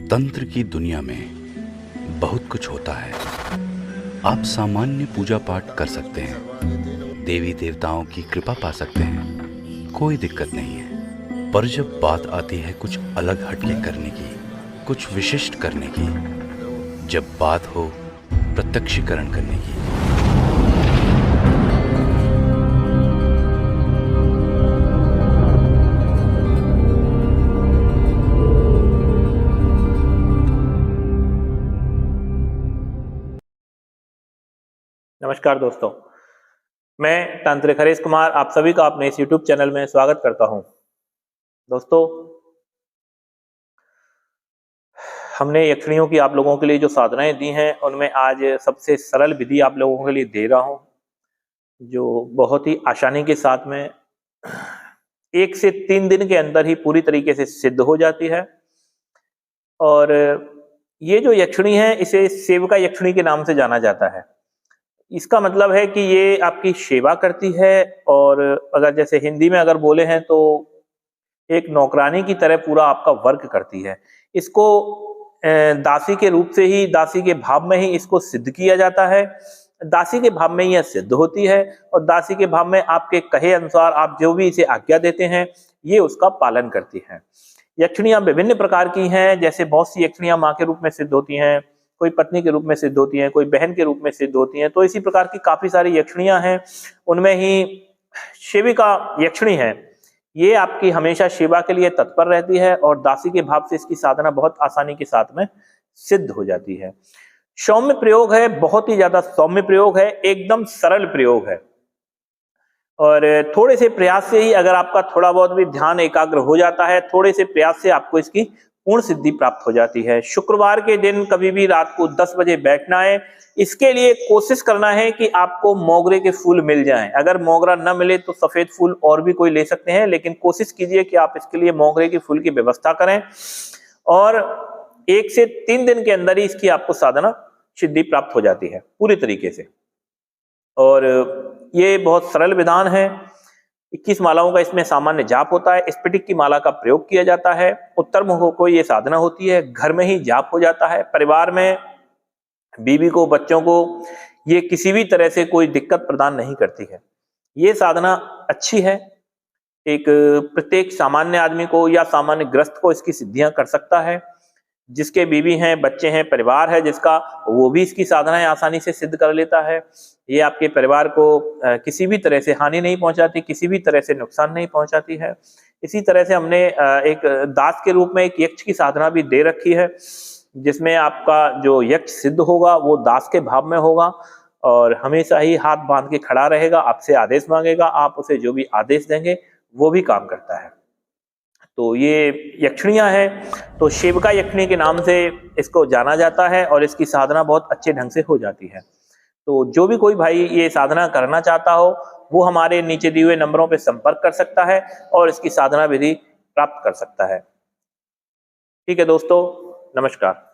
तंत्र की दुनिया में बहुत कुछ होता है। आप सामान्य पूजा पाठ कर सकते हैं, देवी देवताओं की कृपा पा सकते हैं, कोई दिक्कत नहीं है। पर जब बात आती है कुछ अलग हटके करने की, कुछ विशिष्ट करने की, जब बात हो प्रत्यक्षीकरण करने की, नमस्कार दोस्तों, मैं तांत्रिक हरीश कुमार आप सभी का अपने इस YouTube चैनल में स्वागत करता हूं। दोस्तों, हमने यक्षिणियों की आप लोगों के लिए जो साधनाएं दी हैं, उनमें आज सबसे सरल विधि आप लोगों के लिए दे रहा हूं, जो बहुत ही आसानी के साथ में 1 से 3 दिन के अंदर ही पूरी तरीके से सिद्ध हो जाती है। और ये जो यक्षिणी है, इसे सेविका यक्षिणी के नाम से जाना जाता है। इसका मतलब है कि ये आपकी सेवा करती है, और अगर जैसे हिंदी में अगर बोले हैं तो एक नौकरानी की तरह पूरा आपका वर्क करती है। इसको दासी के रूप से ही, दासी के भाव में ही इसको सिद्ध किया जाता है। दासी के भाव में यह सिद्ध होती है, और दासी के भाव में आपके कहे अनुसार आप जो भी इसे आज्ञा देते हैं, ये उसका पालन करती है। यक्षिणियां विभिन्न प्रकार की हैं, जैसे बहुत सी यक्षिणियां माँ के रूप में सिद्ध होती हैं, कोई पत्नी के रूप में सिद्ध होती हैं, कोई बहन के रूप में सिद्ध होती हैं। तो इसी प्रकार की काफी सारी यक्षिणियां हैं। उनमें ही सेविका यक्षिणी है, ये आपकी हमेशा सेवा के लिए तत्पर रहती है, और दासी के भाव से इसकी साधना बहुत आसानी के साथ में सिद्ध हो जाती है। सौम्य प्रयोग है, बहुत ही ज्यादा सौम्य प्रयोग है, एकदम सरल प्रयोग है। और थोड़े से प्रयास से ही अगर आपका थोड़ा बहुत भी ध्यान एकाग्र हो जाता है, थोड़े से प्रयास से आपको इसकी पूर्ण सिद्धि प्राप्त हो जाती है। शुक्रवार के दिन कभी भी रात को 10 बजे बैठना है। इसके लिए कोशिश करना है कि आपको मोगरे के फूल मिल जाएं। अगर मोगरा न मिले तो सफेद फूल और भी कोई ले सकते हैं, लेकिन कोशिश कीजिए कि आप इसके लिए मोगरे के फूल की व्यवस्था करें, और 1 से 3 दिन के अंदर ही इसकी आपको साधना सिद्धि प्राप्त हो जाती है पूरी तरीके से। और ये बहुत सरल विधान है। 21 मालाओं का इसमें सामान्य जाप होता है। स्फटिक की माला का प्रयोग किया जाता है। उत्तर मुखों को ये साधना होती है। घर में ही जाप हो जाता है। परिवार में बीवी को, बच्चों को ये किसी भी तरह से कोई दिक्कत प्रदान नहीं करती है। ये साधना अच्छी है। एक प्रत्येक सामान्य आदमी को या सामान्य ग्रस्त को इसकी सिद्धियां कर सकता है। जिसके बीवी हैं, बच्चे हैं, परिवार है जिसका, वो भी इसकी साधनाएं आसानी से सिद्ध कर लेता है। ये आपके परिवार को किसी भी तरह से हानि नहीं पहुंचाती, किसी भी तरह से नुकसान नहीं पहुंचाती है। इसी तरह से हमने एक दास के रूप में एक यक्ष की साधना भी दे रखी है, जिसमें आपका जो यक्ष सिद्ध होगा वो दास के भाव में होगा, और हमेशा ही हाथ बांध के खड़ा रहेगा, आपसे आदेश मांगेगा, आप उसे जो भी आदेश देंगे वो भी काम करता है। तो ये यक्षिणियां हैं, तो सेविका यक्षिणी के नाम से इसको जाना जाता है, और इसकी साधना बहुत अच्छे ढंग से हो जाती है। तो जो भी कोई भाई ये साधना करना चाहता हो, वो हमारे नीचे दिए हुए नंबरों पे संपर्क कर सकता है और इसकी साधना विधि प्राप्त कर सकता है। ठीक है दोस्तों, नमस्कार।